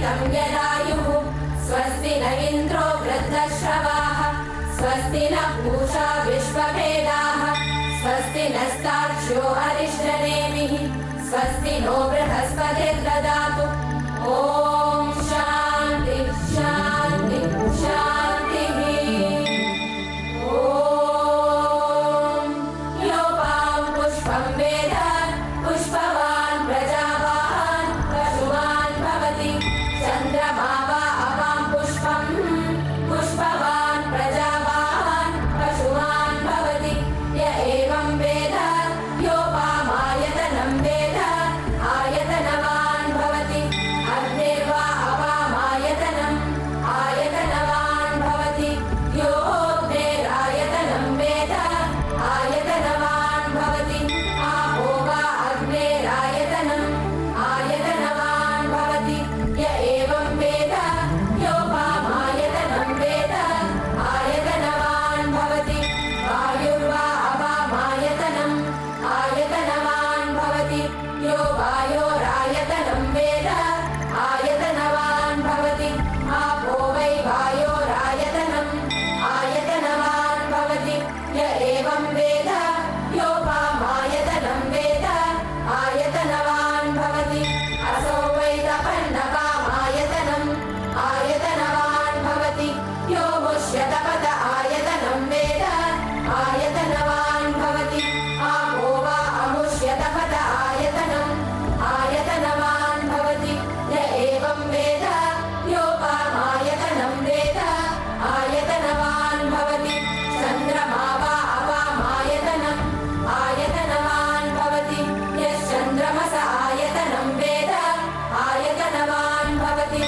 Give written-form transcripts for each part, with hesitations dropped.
तं यदायुः स्वस्ति न इन्द्रो वृद्धश्रवाः स्वस्ति नः पूषा विश्ववेदाः स्वस्ति नस्तार्क्ष्यो अरिष्टनेमिः स्वस्ति नो बृहस्पतिर्ददातु। ॐ शान्ति शान्ति शान्तिः। ॐ योपां पुष्पं वेद पुष्पवान् प्रजावान् पशुमान् भवति चन्द्रमा वा अपां पुष्पं पुष्पवान् प्रजावान् पशुमान् भवति य एवं वेद योपामायतनं वेद आयतनवान् भवति अग्निर्वा अपामायतनम् आयतनवान् भवति योऽग्नेरायतनं वेद आयतनवान् भवति आपो वा अग्नेरायतनम् आयतनवान् भवति य एवं वेद योपामायतनं वेद आयतनवान् भवति वायुर्वा अपामायतनम् आयतनवान् भवति यो वायोरायतनं वेद आयतनवान् भवति आपो वै वायोरायतनम् आयतनवान् भवति य एवं वेद योपामायतनं वेद आयतनवान् भवति असौ वै तपन्नपामायतनम् आयतनवान् भवति यो मुष्यतपत आयतनं वेद आयतनवान् भवति आपो वा अमुष्यतपत आयतनम् आयतनवान् भवति य एवं वेद योपामायतनं वेद आयतनवान् भवति चन्द्रमा वा अपामायतनम् आयतनवान् भवति यश्चन्द्रमस आयतनं वेद आयतनवान् भवति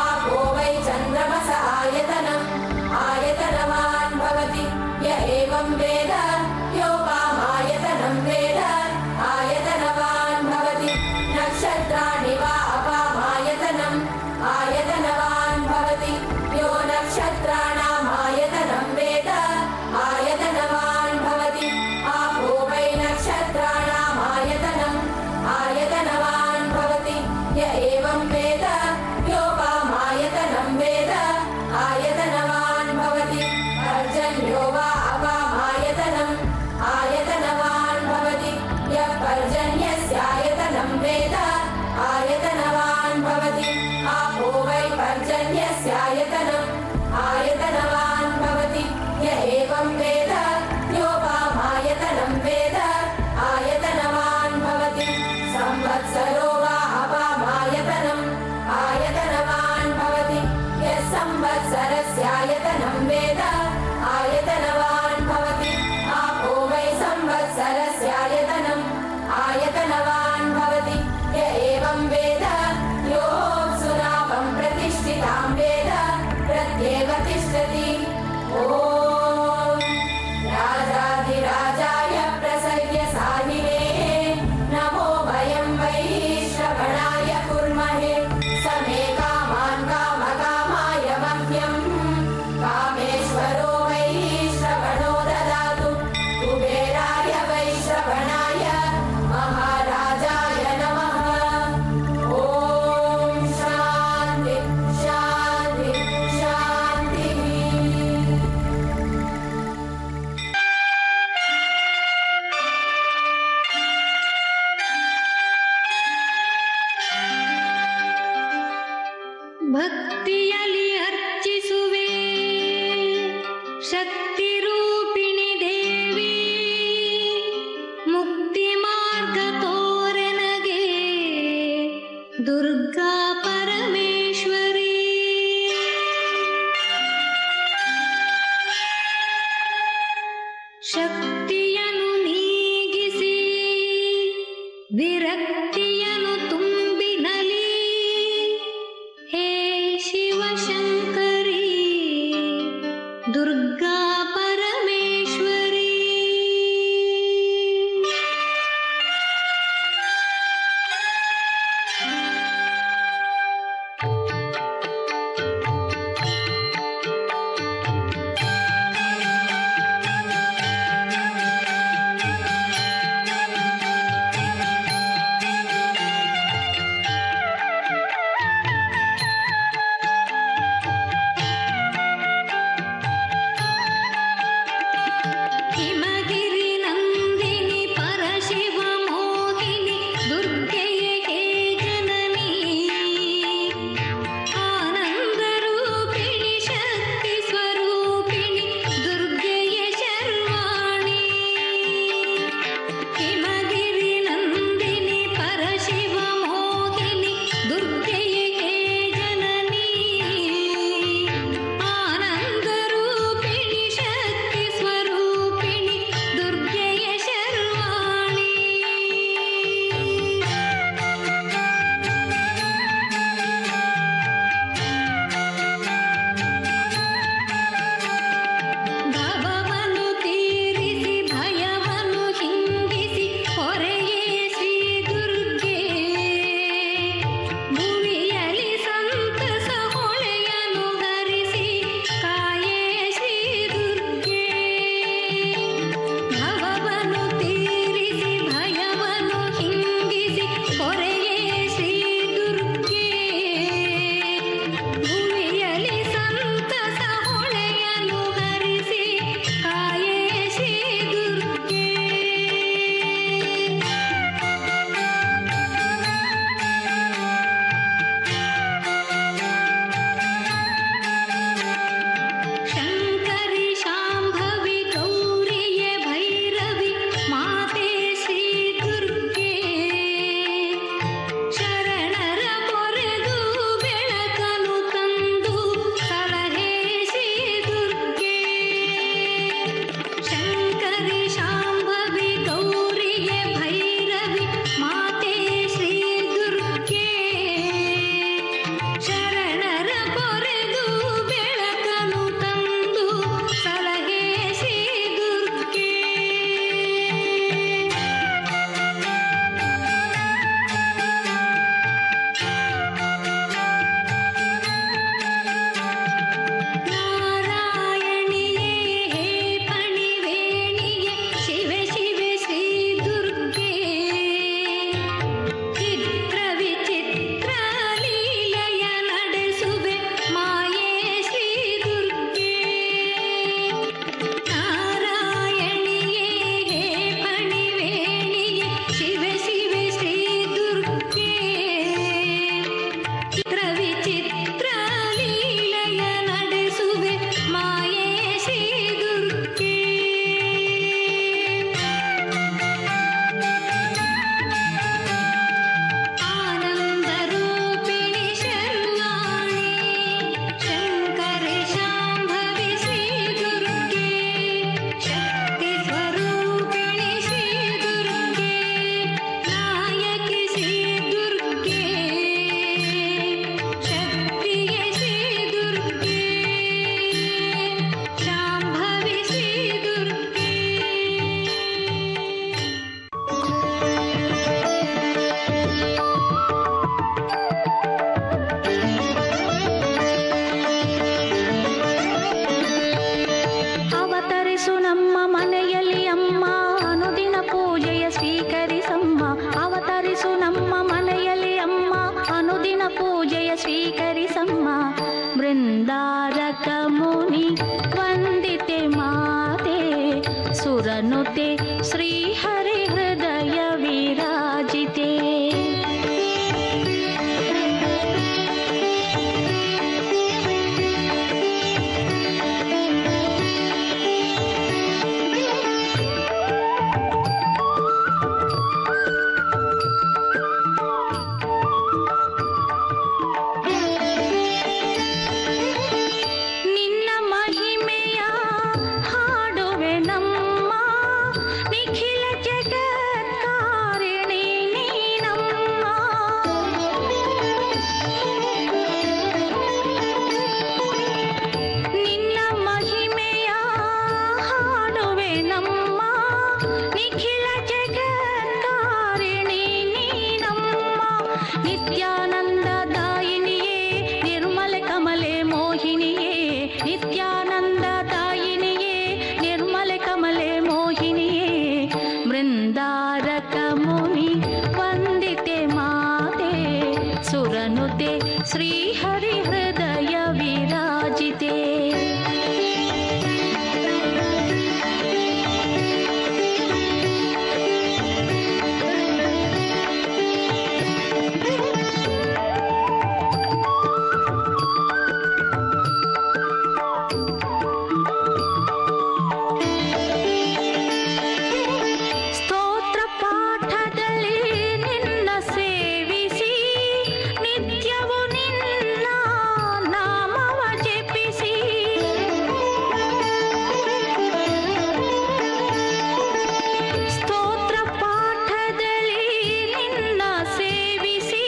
आपो वै चन्द्रमस आयतनम् आयतनवान् भवति य एवं वेद योपामायतनं वेद आयतनवान् भवति नक्षत्राणि वा अपामायतनम् आयतनवान् भवति यो नक्षत्राणामायतनं वेद आयतनवान् भवति आपो वै नक्षत्राणामायतनम् आयतनवान् भवति य एवं वेद योपामायतनं वेद आयतनवान् भवति पर्जन्यो वा अपामायतनम् आयतनवान् भवति यः पर्जन्यस्यायतनं वेद आयतनवान् भवति आपो वै पर्जन्यस्यायतनम् आयतनवान् भवति य एवं वेद योपामायतनं वेद आयतनवान् भवति संवत्सरो वा अपामायतनम् आयतनवान् भवति यः संवत्सरस्यायतनं वेद आयतनवान् भवति आपो वै संवत्सरस्यायतनम् आयतनवान् भवति य एवं वेद योऽप्सुनापं प्रतिष्ठितां वेद प्रत्येव तिष्ठति। ॐ राजाधिराजाय प्रसह्य साहिने नमो वयं वै श्रवणाय कुर्महे समे कामान् कामकामाय मह्यम् कामेश्वरो वै श्रवणो ददातु कुबेराय वै श्रवणाय महाराजाय नमः। ॐ शान्ति शान्ति शान्तिः। ಭಕ್ತಿಯಲ್ಲಿ ಅರ್ಚಿಸುವೆ ಶಕ್ತಿ ರೂಪಿಣಿ ದೇವಿ ಮುಕ್ತಿ ಮಾರ್ಗ ತೋರೆನಗೆ ದುರ್ಗಾ ಪರಮೇಶ್ವರಿ ಶಕ್ತಿಯನ್ನು ನೀಗಿಸಿ ವಿರಕ್ತಿಯನ್ನು ತುಂಬಿನಲಿ ಹೇ ಶಿವಶಂಕರಿ ದುರ್ಗಾ ಪರಮೇಶ್ವರಿ ಸ್ವೀಕರಿಸಮ್ಮ ಬೃಂದಾರಕ ಮುನಿ ವಂದಿತೆ ಮಾತೆ ಸುರನುತೆ ಶ್ರೀಹರಿ ಹೃದಯ ವಿರಾಜಿತೆ. ಶ್ರೀಹರಿ ಹೃದಯ ವಿರಾಜಿತೆ. ಸ್ತೋತ್ರ ಪಾಠದಲ್ಲಿ ನಿನ್ನ ಸೇವಿಸಿ ನಿತ್ಯವೂ ನಿನ್ನ ನಾಮವ ಜಪಿಸಿ ಸ್ತೋತ್ರ ಪಾಠದಲ್ಲಿ ನಿನ್ನ ಸೇವಿಸಿ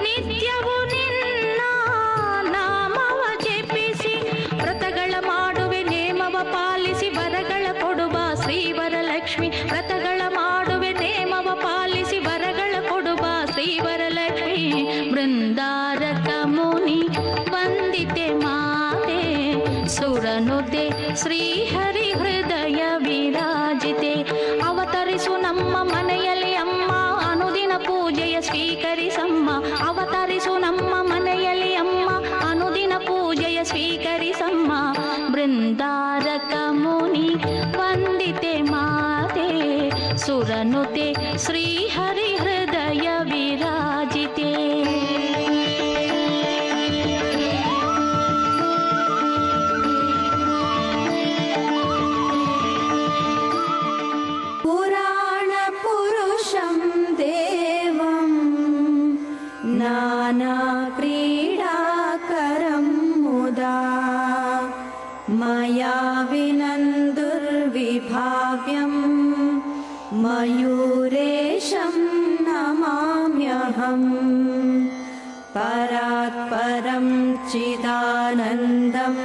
ನಿತ್ಯವೂ ನಿನ್ನ ನಾಮವ ಜಪಿಸಿ ವ್ರತಗಳ ಮಾಡುವೆ ನೇಮವ ಪಾಲಿಸಿ ವರಗಳ ಕೊಡುವ ಶ್ರೀವರಲಕ್ಷ್ಮಿ ವ್ರತಗಳ ಮಾಡುವೆ ನೇಮವ ಪಾಲಿಸಿ ವರಗಳ ಕೊಡುವ ಶ್ರೀವರಲಕ್ಷ್ಮಿ ಬೃಂದಾರಕ ಮುನಿ ವಂದಿತೆ ಮಾತೆ ಸುರನುತೆ ಶ್ರೀಹರಿ ಹೃದಯ ವಿರಾಜಿತೆ. ಅವತರಿಸು ನಮ್ಮ ಮನೆಯಲ್ಲಿ ಅಮ್ಮ ಅನುದಿನ ಪೂಜೆಯ ಸ್ವೀಕರಿಸಮ್ಮ ಅವತರಿಸು ನಮ್ಮ ಮನೆಯಲ್ಲಿ ಅಮ್ಮ ಅನುದಿನ ಪೂಜೆಯ ಸ್ವೀಕರಿಸಮ್ಮ ಬೃಂದಾರಕ ಮುನಿ ವಂದಿತೆ ಮಾತೆ ಸುರನುತೆ ಶ್ರೀಹರಿ ಹೃದಯ ವಿರಾಜಿತೆ. ಪುರಾಣ ಪುರುಷಂ ದೇವಂ ನಾನಾ ಕ್ರೀಡಾಕರಂ ಮುದಾ ಮಯಾ ವಿನಂದುರ್ವಿಭಾವ್ಯಂ ಮಯೂರೇಶಂ ನಮಾಮ್ಯಹಂ. ಪರಾತ್ ಪರಂ ಚಿದಾನಂದಂ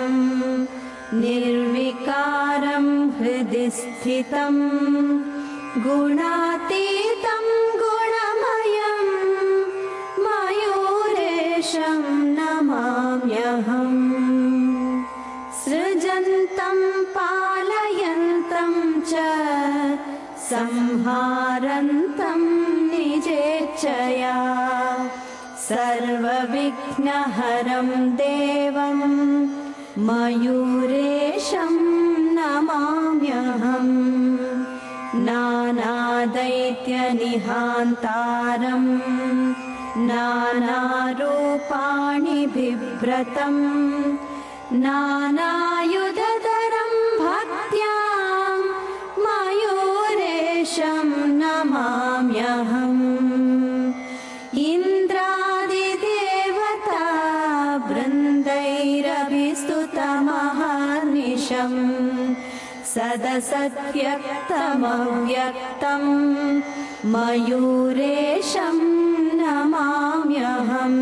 ನಿರ್ವಿಕಾರಂ ಹೃದಿ ಸ್ಥಿತಂ ಗುಣಾತೀತಂ ಗುಣಮಯಂ ಮಯೂರೇಶಂ ನಮಾಮ್ಯಹಂ. ಸೃಜಂತಂ ಪಾಲಯಂತಂ ಚ ಸಂಹಾರಂತಂ ನಿಜೇಚ್ಛಯಾ ಸರ್ವವಿಘ್ನಹರಂ ದೇವಂ ಮಯೂರೇಶಂ ನಮಾಮ್ಯಹಂ. ನಾನಾದೈತ್ಯನಿಹಾಂತಾರಂ ನಾನಾರೂಪಾಣಿ ಬಿಭ್ರತಂ ನಾನಾಯುಧಧರಂ ಭಕ್ತ್ಯಾ ಮಯೂರೇಶಂ ನಮಾಮ್ಯಹಂ. ಇಂದ್ರಾದಿದೇವತಾ ವೃಂದೈರಭಿಸ್ತುತಮಹರ್ನಿಶಂ ಸದಸದ್ವ್ಯಕ್ತಮವ್ಯಕ್ತಂ ಮಯೂರೇಶಂ ನಮಾಮ್ಯಹಂ.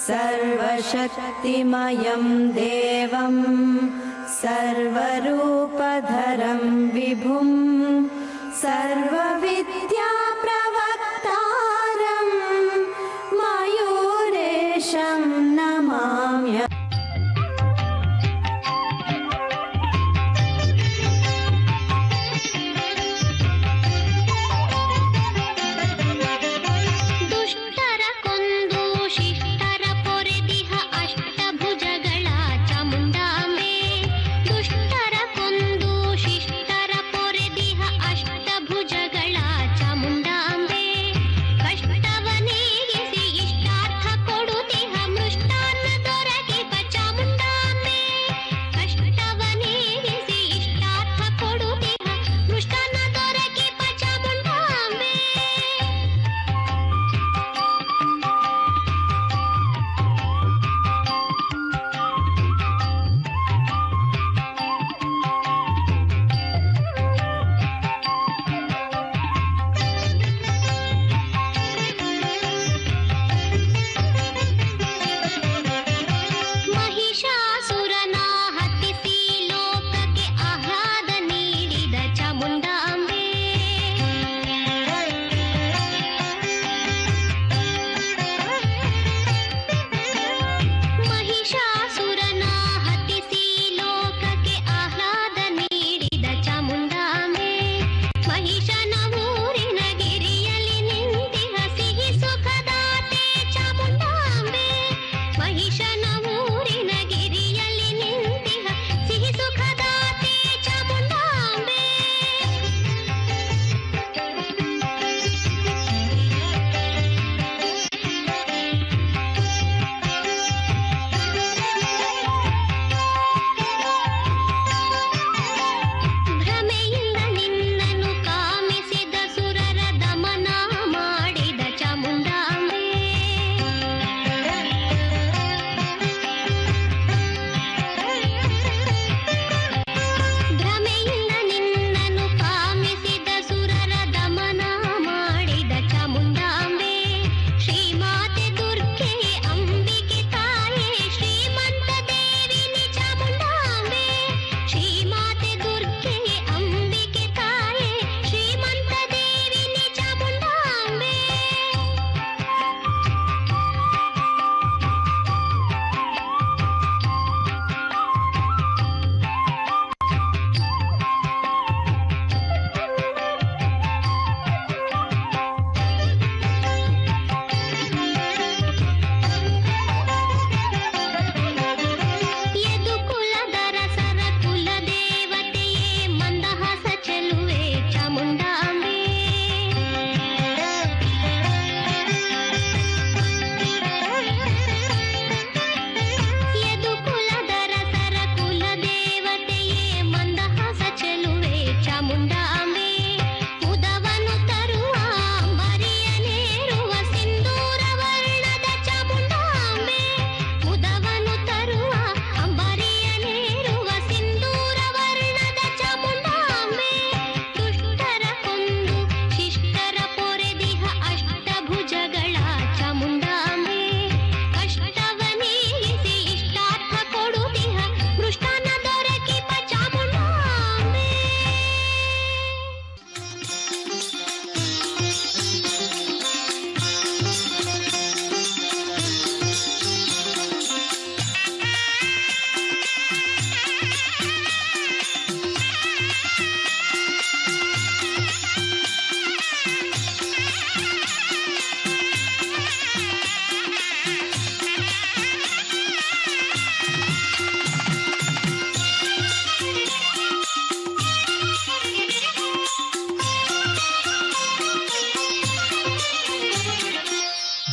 ಸರ್ವಶಕ್ತಿಮಯಂ ದೇವಂ ಸರ್ವರೂಪಧರಂ ವಿಭುಂ ಸರ್ವವಿದ್ಯಾಪ್ರವಕ್ತಾರಂ ಮಯೂರೇಶಂ ನಮಾಮ್ಯಹಂ. ದುಷ್ಟರ ಕೊಂದು ಶಿಷ್ಟರ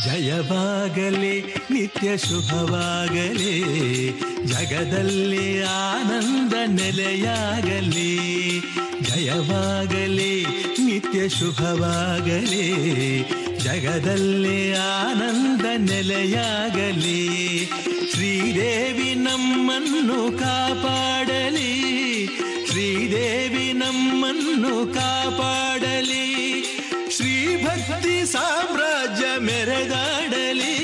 ಜಯವಾಗಲಿ ನಿತ್ಯ ಶುಭವಾಗಲಿ, ಜಗದಲ್ಲಿ ಆನಂದ ನೆಲೆಯಾಗಲಿ. ಜಯವಾಗಲಿ ನಿತ್ಯ ಶುಭವಾಗಲಿ, ಜಗದಲ್ಲಿ ಆನಂದ ನೆಲೆಯಾಗಲಿ. ಶ್ರೀದೇವಿ ನಮ್ಮನ್ನು ಕಾಪಾಡಲಿ, ಶ್ರೀದೇವಿ ನಮ್ಮನ್ನು ಕಾಪಾಡಲಿ. ಶ್ರೀ ಭಕ್ತಿ ಸಾಮ್ರಾಜ್ಯ ಮೆರೆದಾಡಲಿ.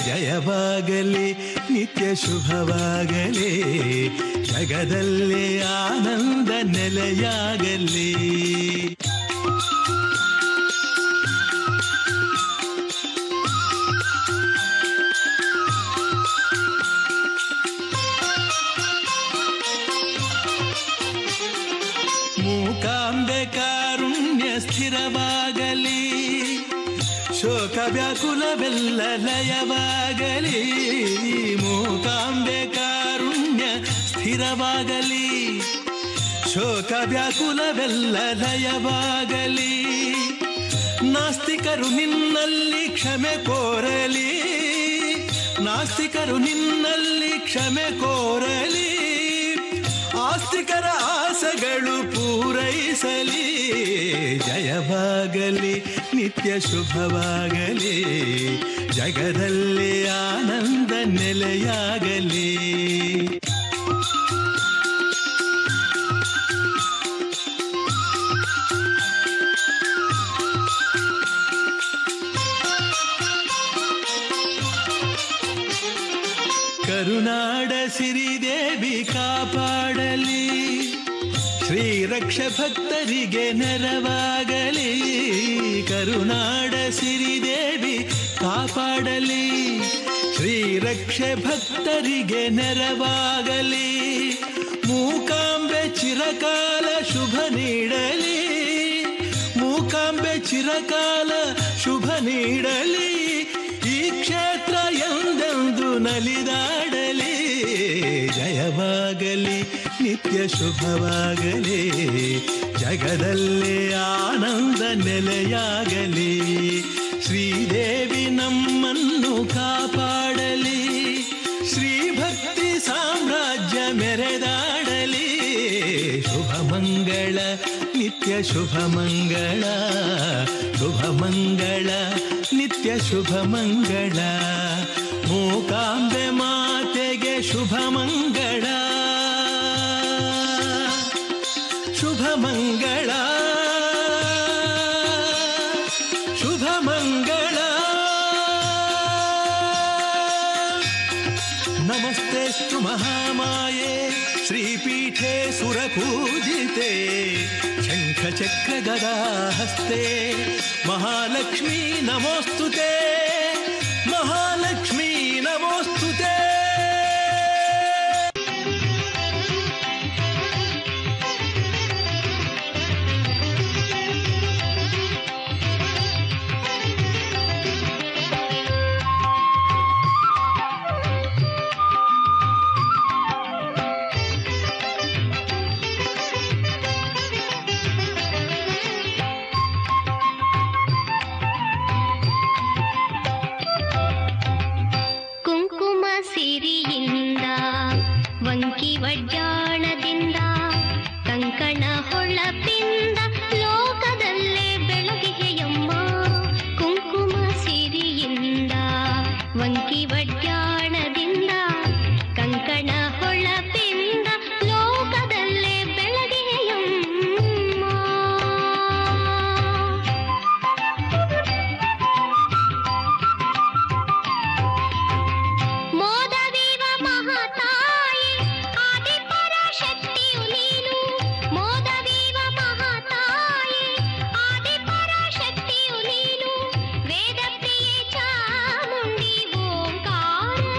ಜಯವಾಗಲಿ ನಿತ್ಯ ಶುಭವಾಗಲಿ, ಜಗದಲ್ಲಿ ಆನಂದ ನೆಲೆಯಾಗಲಿ. ಮೂಕಾಂಬೆ ಕಾರುಣ್ಯ ಸ್ಥಿರವಾಗಲಿ, ಶೋಕ ವ್ಯಾಕುಲವೆಲ್ಲ ಲಯವಾಗಲಿ. ಮೂಕಾಂಬೆ ಕಾರುಣ್ಯ ಸ್ಥಿರವಾಗಲಿ, ಶೋಕ ವ್ಯಾಕುಲವೆಲ್ಲ ಲಯವಾಗಲಿ. ನಾಸ್ತಿಕರು ನಿನ್ನಲ್ಲಿ ಕ್ಷಮೆ ಕೋರಲಿ, ನಾಸ್ತಿಕರು ನಿನ್ನಲ್ಲಿ ಕ್ಷಮೆ ಕೋರಲಿ. ಆಸ್ತಿಕರ ಆಸೆಗಳು ಪೂರೈಸಲಿ. ಜಯವಾಗಲಿ ನಿತ್ಯ ಶುಭವಾಗಲಿ, ಜಗದಲ್ಲಿ ಆನಂದ ನೆಲೆಯಾಗಲಿ. ಕರುನಾಡ ಸಿರಿದೇವಿ ಕಾಪಾಡಲಿ, ಶ್ರೀರಕ್ಷ ಭಕ್ತರಿಗೆ ನೆರವಾಗಲಿ. ಕರುನಾಡ ಸಿರಿದೇವಿ ಕಾಪಾಡಲಿ, ಶ್ರೀರಕ್ಷ ಭಕ್ತರಿಗೆ ನೆರವಾಗಲಿ. ಮೂಕಾಂಬೆ ಚಿರಕಾಲ ಶುಭ ನೀಡಲಿ, ಮೂಕಾಂಬೆ ಚಿರಕಾಲ ಶುಭ ನೀಡಲಿ. ಈ ಕ್ಷೇತ್ರ ಎಂದೆಂದು ನಲಿದಾಡಲಿ. ಜಯವಾಗಲಿ ನಿತ್ಯ ಶುಭವಾಗಲಿ, ಜಗದಲ್ಲಿ ಆನಂದ ನೆಲೆಯಾಗಲಿ. ಶ್ರೀದೇವಿ ನಮ್ಮನ್ನು ಕಾಪಾಡಲಿ, ಶ್ರೀ ಭಕ್ತಿ ಸಾಮ್ರಾಜ್ಯ ಮೆರೆದಾಡಲಿ. ಶುಭ ಮಂಗಳ ನಿತ್ಯ ಶುಭ ಮಂಗಳ, ಶುಭ ಮಂಗಳ ನಿತ್ಯ ಶುಭ ಮಂಗಳ. ಮೂಕಾಂಬೆ ಮಾತೆಗೆ ಶುಭ ಮಂಗಳ, ಶುಭ ಮಂಗಳ, ಶುಭ ಮಂಗಳ. ನಮಸ್ತೆಸ್ತು ಮಹಾಮಾಯೆ ಶ್ರೀಪೀಠೆ ಸುರಪೂಜಿತೆ, ಶಂಖಚಕ್ರ ಗದಾ ಹಸ್ತೆ ಮಹಾಲಕ್ಷ್ಮೀ ನಮೋಸ್ತುತೆ, ಮಹಾಲಕ್ಷ್ಮೀ ನಮೋಸ್ತುತೆ. ಸಿರಿಯಿಂದ ವಂಕಿ ವಡ್ಯಾಣದಿಂದ ಕಂಕಣ ಹೊಳಪಿಂದ ಲೋಕದಲ್ಲೇ ಬೆಳಗಿಗೆಯಮ್ಮ. ಕುಂಕುಮ ಸಿರಿಯಿಂದ ವಂಕಿ ವಡ್ಯಾಣದಿಂದ ಕಂಕಣ ಹೊಳಪಿಂದ ಲೋಕದಲ್ಲೇ ಬೆಳಗಿಗೆಯಮ್ಮ. ಮೋದವೀವ ಮಹಾತಾಯಿ ಆದಿಪರಾಶಕ್ತಿಯು ನೀನು, ಮೋದವೀವ ಮಹಾತಾಯಿ ಆದಿಪರಾಶಕ್ತಿಯು ನೀನು. ವೇದಪ್ರಿಯೆ ಚಾಮುಂಡಿ ಓಂಕಾರ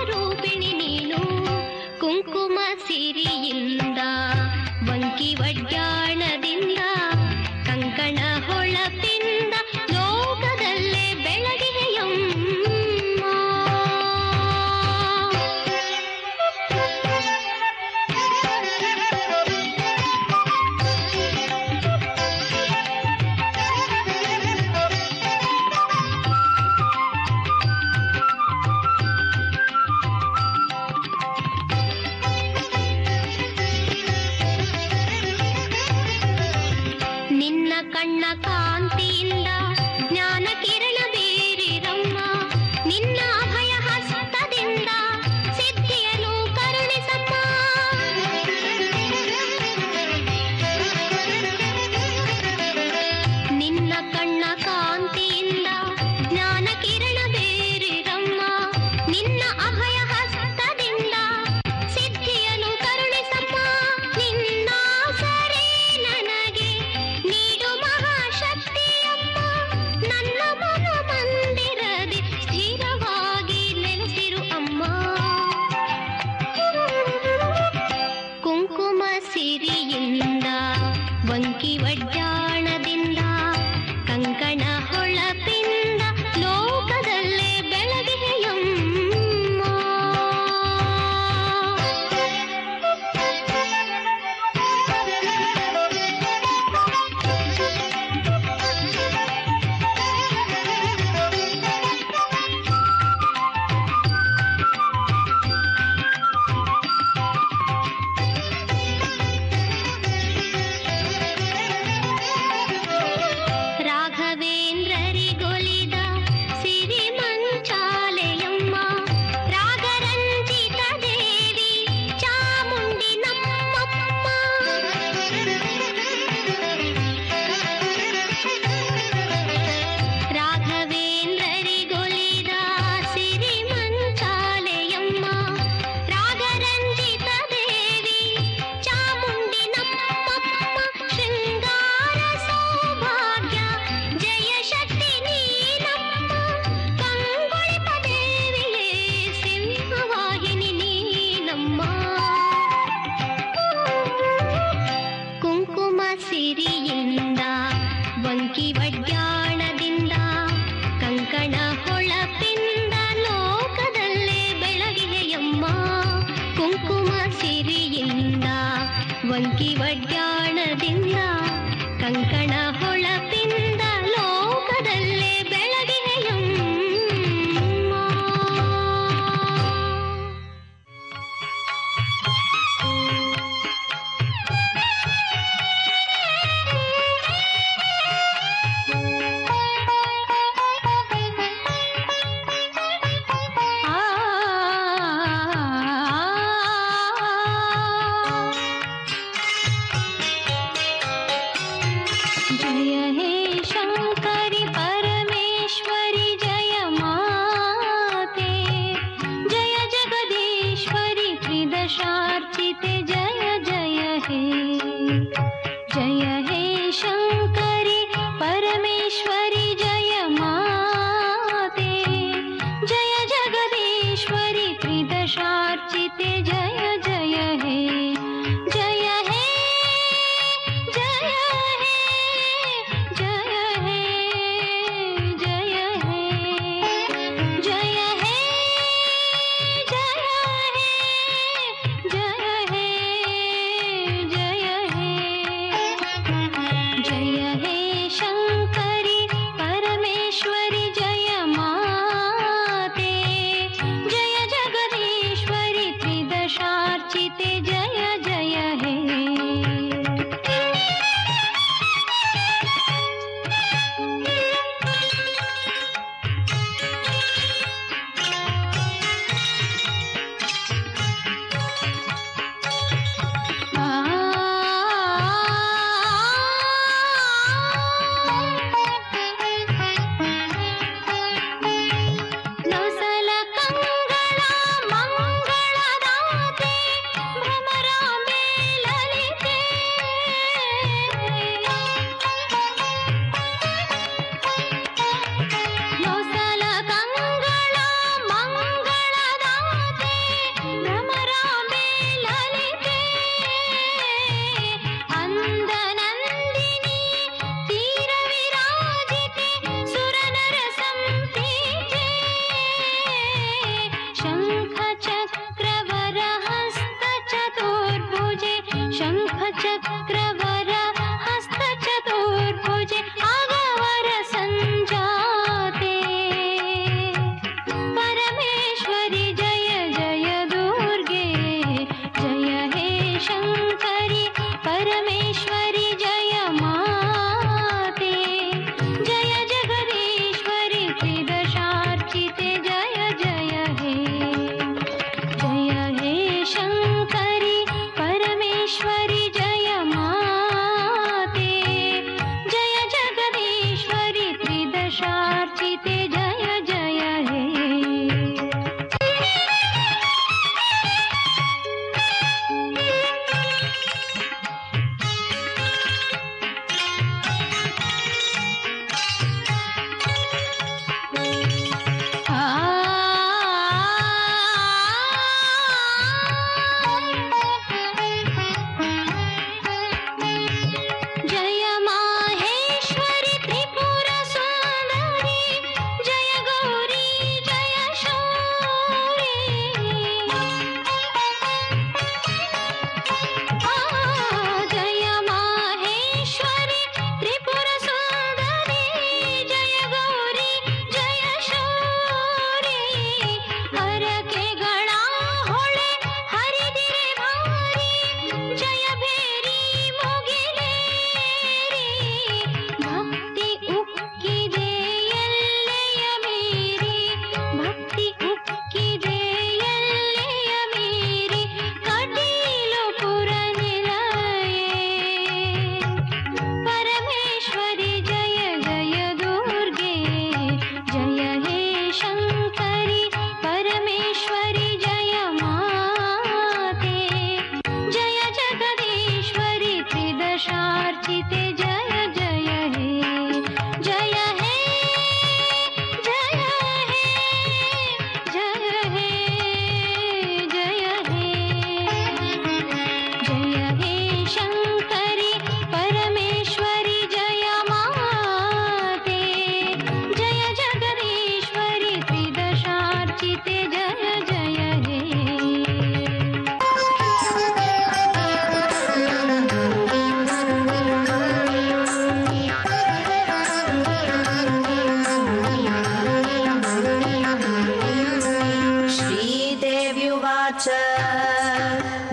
उवाच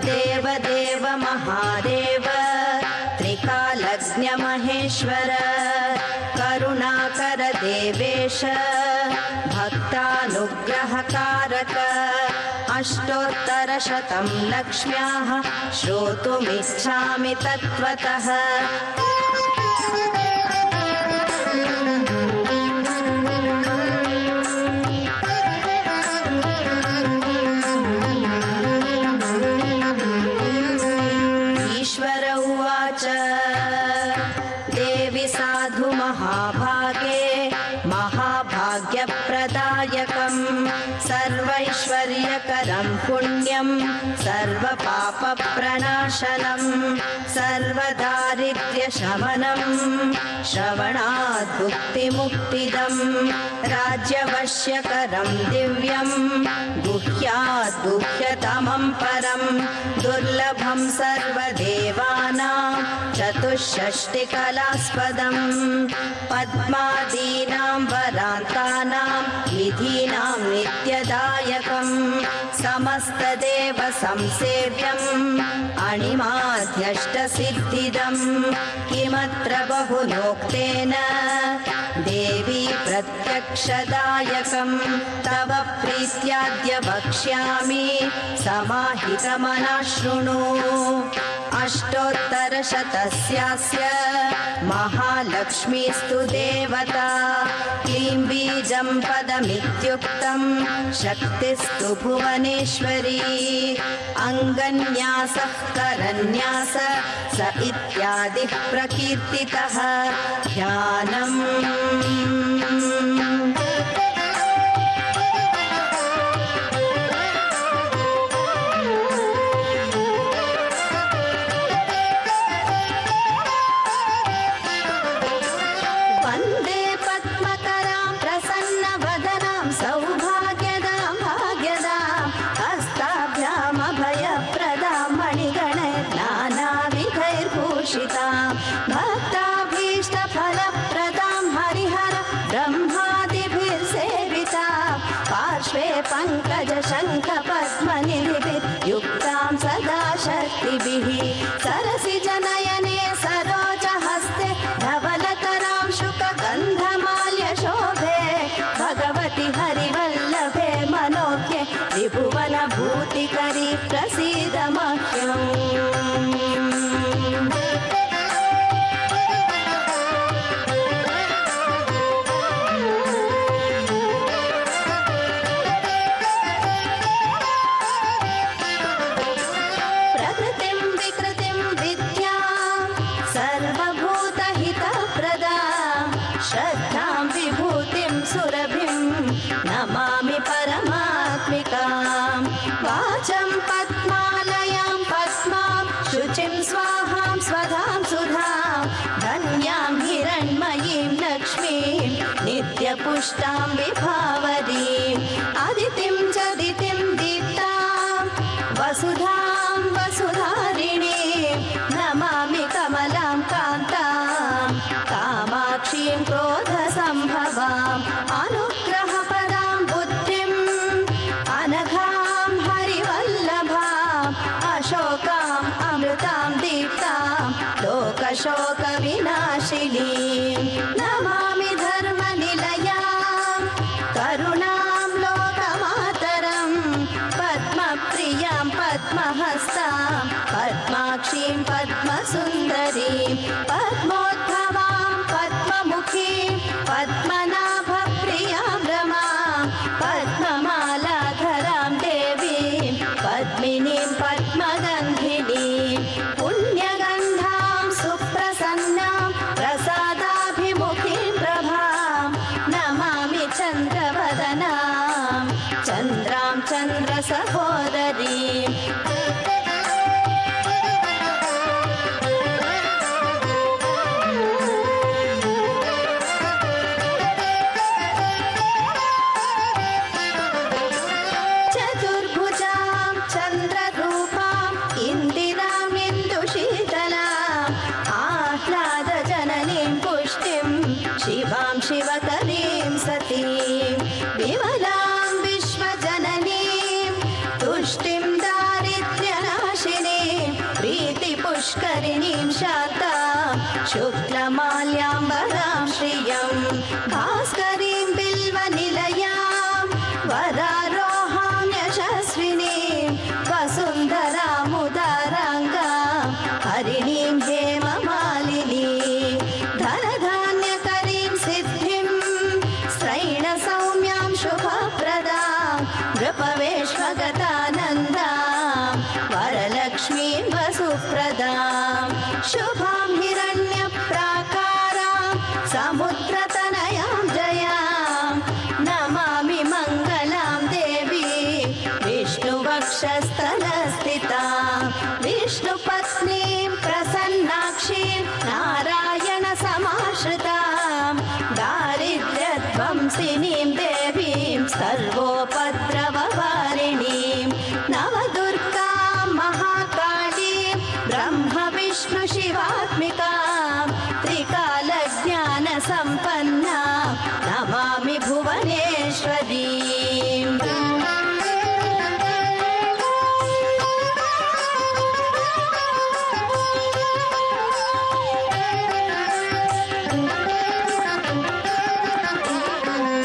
देवदेव महादेव त्रिकालज्ञ महेश्वर करुणाकर देवेश भक्तानुग्रहकारक अष्टोत्तरशतं लक्ष्म्याः श्रोतुमिच्छामि तत्त्वतः ईश्वर उवाच देवि साधु महाभागे महाभाग्यप्रदायकं सर्वैश्वर्यकरं पुण्यं सर्वपापप्रणाशनं सर्वदारिद्र्यशमनं श्रवणात् भुक्तिमुक्तिदं राज्यवश्यकरं दिव्यं गुह्यात् गुह्यतमं परं दुर्लभं सर्वदेवानां चतुष्षष्टिकलास्पदं पद्मादीनां वरान्तानां विधीनां नित्यदायकं समस्तदेव संसेव्यम् अणिमाध्यष्टसिद्धिदं किमत्र बहुनोक्तेन देवी प्रत्यक्षदायकं तव प्रीत्याद्य वक्ष्यामि समाहितमनः शृणु अष्टोत्तरशतस्यास्य महालक्ष्मीस्तु देवता क्लीं बीजं पदमित्युक्तं शक्तिस्तु भुवनेश्वरी अङ्गन्यासः करन्यास स इत्यादिः प्रकीर्तितः ध्यानम् भक्ताभीष्टफलप्रदां हरिहर ब्रह्मादिभिर्सेविता पार्श्वे पङ्कजशङ्खपद्मनिधिभिः युक्तां सदा शक्तिभिः सरसिजनयने सरोजहस्ते धवलतरां शुकगन्धमाल्यशोभे भगवति हरिवल्लभे मनोज्ञे त्रिभुवनभूतिकरी प्रसीद मह्यम् श्रद्धां विभूतिं सुरभिं नमामि परमात्मिकां वाचं पद्मालयां पद्मां शुचिं स्वाहां स्वधां सुधां धन्यां हिरण्मयीं लक्ष्मीं नित्यपुष्टां विभावरीम् अदितिं च दितिं दीप्तां वसुधां वसुधारिणीं नमामि कमलां कान्तां कामाक्षीं क्रोधसम्भवाम् अनुग्रहपदां बुद्धिम् अनघां हरिवल्लभाम् अशोकाम् अमृतां दीप्तां लोकशोकविनाशिनीं नमामि धर्मनिलयां करुणां लोकमातरं पद्मप्रियां पद्महस्तां पद्माक्षीं पद्मसुन्दरीं पद्मोद्भवां पद्ममुखीं पद्मनाभप्रियां रमां पद्ममालाधरां देवीं पद्मिनीं पद्मगन्धिनीं पुण्यगन्धां सुप्रसन्नां प्रसादाभिमुखीं प्रभां नमामि चन्द्रवदनां चन्द्रां चन्द्रसहोदरीं शिवां शिवकरीं सतीं विमलां विश्वजननीं तुष्टिं नृपवेश्वगतानन्दां वरलक्ष्मीं वसुप्रदां शुभां हिरण्यप्राकारां समुद्रतनयां जयां नमामि मङ्गलां देवी विष्णुवक्षस्थलस्थितां विष्णुपत्नीं प्रसन्नाक्षीं नारायणसमाश्रितां दारिद्र्यध्वंसिनीं देवीं सर्वोपद्रववारिणीं नवदुर्गां महाकालीं ब्रह्मविष्णुशिवात्मिकां त्रिकालज्ञानसम्पन्नां नमामि भुवनेश्वरीम्।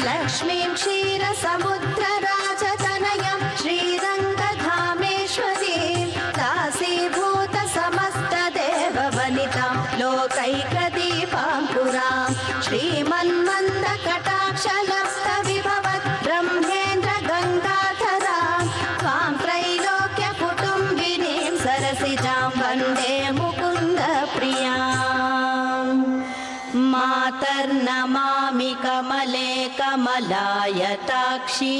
लक्ष्मीं क्षीरसमुद्रराजतनयं श्रीरङ्गधामेश्वरीं दासीभूतसमस्तदेववनितां लोकैकदीपाङ्कुरां श्रीमन्मन्दकटाक्षलब्धविभवत् ब्रह्मेन्द्रगङ्गाधरां त्वां त्रैलोक्यकुटुम्बिनीं सरसिजां वन्दे मुकुन्दप्रियाम्। मातर्नमामि कमले कमलायताक्षी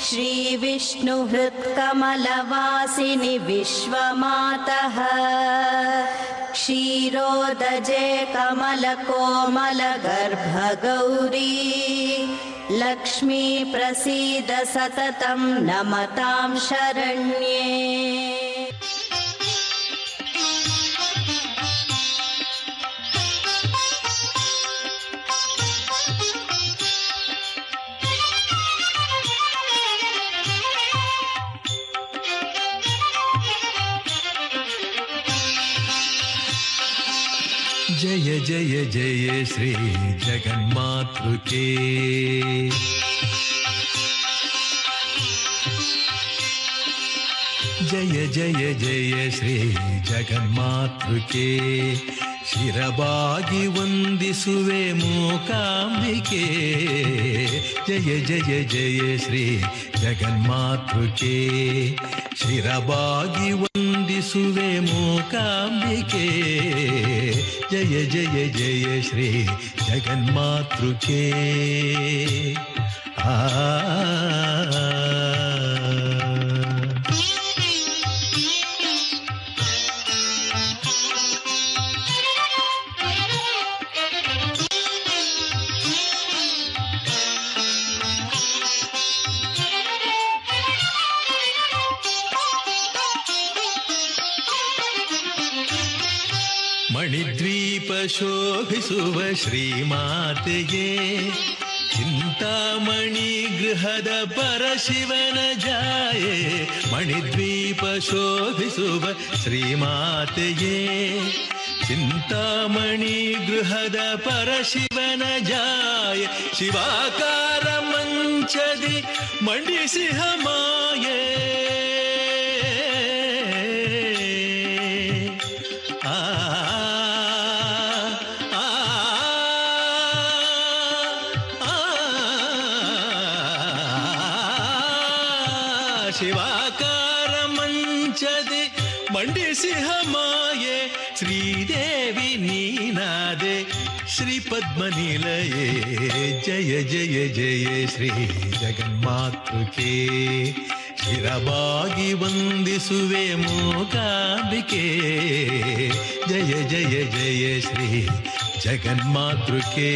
श्रीविष्णुहृत्कमलवासिनि विश्वमातः क्षीरोदजे कमलकोमलगर्भगौरी लक्ष्मी प्रसीद सततं नमतां शरण्ये। जय जय जय श्री जगन्मातृके जय जय जय श्री जगन्मातृके ಶಿರಬಾಗಿ ವಂದಿಸುವೆ ಮೂಕಾಂಬಿಕೆ ಜಯ ಜಯ ಜಯ ಶ್ರೀ ಜಗನ್ಮಾತೃಕೆ ಶಿರಬಾಗಿ ವಂದಿಸುವೆ ಮೂಕಾಂಬಿಕೆ ಜಯ ಜಯ ಜಯ ಶ್ರೀ ಜಗನ್ಮಾತೃಕೆ ಆ ಮಣಿದ್ವೀಪ ಶೋಭಿಸುವ ಶ್ರೀಮಾತೆಗೆ ಚಿಂತಾಮಣಿ ಗೃಹದ ಪರಶಿವನ ಜಾಯೆ ಮಣಿದ್ವೀಪ ಶೋಭಿಸುವ ಶ್ರೀಮಾತೆಗೆ ಚಿಂತಾಮಣಿ ಗೃಹದ ಪರಶಿವನ ಜಾಯೆ ಶಿವಾಕಾರ ಮಂಚದಿ ಮಂಡಿಸಿಹ ಮಾಯೆ ಶಿವಾಕಾರ ಮಂಚದೆ ಮಂಡಿಸಿಹ ಮಾಯೆ ಶ್ರೀದೇವಿ ನೀನಾದೆ ಶ್ರೀ ಪದ್ಮನಿಲಯೇ ಜಯ ಜಯ ಜಯ ಶ್ರೀ ಜಗನ್ಮಾತೃಕೆ ಶಿರಬಾಗಿ ವಂದಿಸುವೆ ಮೂಕಾಂಬಿಕೆ ಜಯ ಜಯ ಜಯ ಶ್ರೀ ಜಗನ್ಮಾತೃಕೆ